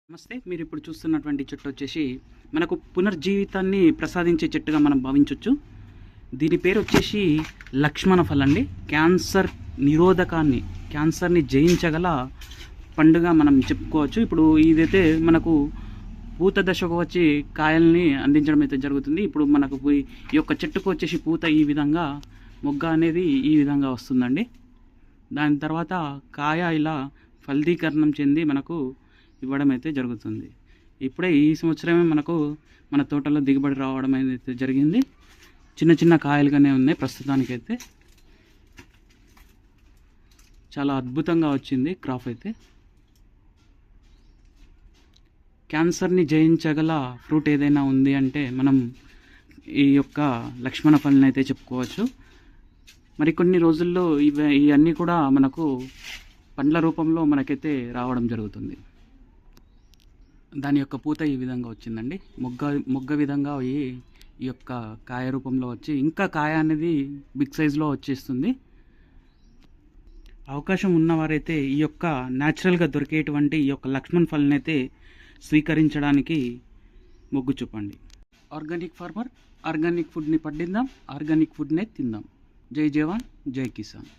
నమస్తే. మీరు ఇప్పుడు చూస్తున్నటువంటి చెట్టు వచ్చేసి మనకు పునర్జీవితాన్ని ప్రసాదించే చెట్టుగా మనం భావించవచ్చు. దీని పేరు వచ్చేసి లక్ష్మణ ఫలం అండి. క్యాన్సర్ నిరోధకాన్ని, క్యాన్సర్ని జయించగల పండుగ మనం చెప్పుకోవచ్చు. ఇప్పుడు ఇదైతే మనకు పూత దశకు వచ్చి కాయల్ని అందించడం అయితే జరుగుతుంది. ఇప్పుడు మనకు ఈ యొక్క చెట్టుకు వచ్చేసి పూత ఈ విధంగా, మొగ్గ అనేది ఈ విధంగా వస్తుందండి. దాని తర్వాత కాయ ఇలా ఫలదీకరణం చెంది మనకు ఇవ్వడం అయితే జరుగుతుంది. ఇప్పుడే ఈ సంవత్సరమే మనకు మన తోటలో దిగుబడి రావడం అయితే జరిగింది. చిన్న చిన్న కాయలుగానే ఉన్నాయి ప్రస్తుతానికైతే. చాలా అద్భుతంగా వచ్చింది క్రాప్ అయితే. క్యాన్సర్ని జయించగల ఫ్రూట్ ఏదైనా ఉంది అంటే మనం ఈ యొక్క లక్ష్మణ ఫలం అయితే చెప్పుకోవచ్చు. మరికొన్ని రోజుల్లో ఇవన్నీ కూడా మనకు పండ్ల రూపంలో మనకైతే రావడం జరుగుతుంది. దాని యొక్క పూత ఈ విధంగా వచ్చిందండి. మొగ్గ విధంగా ఈ యొక్క కాయ రూపంలో వచ్చి ఇంకా కాయ అనేది బిగ్ సైజులో వచ్చేస్తుంది. అవకాశం ఉన్నవారైతే ఈ యొక్క న్యాచురల్గా దొరికేటువంటి ఈ యొక్క లక్ష్మణ్ ఫల్ని అయితే స్వీకరించడానికి మొగ్గు చూపండి. ఆర్గానిక్ ఫార్మర్, ఆర్గానిక్ ఫుడ్ని పండిద్దాం, ఆర్గానిక్ ఫుడ్నే తిందాం. జై జవాన్, జై కిసాన్.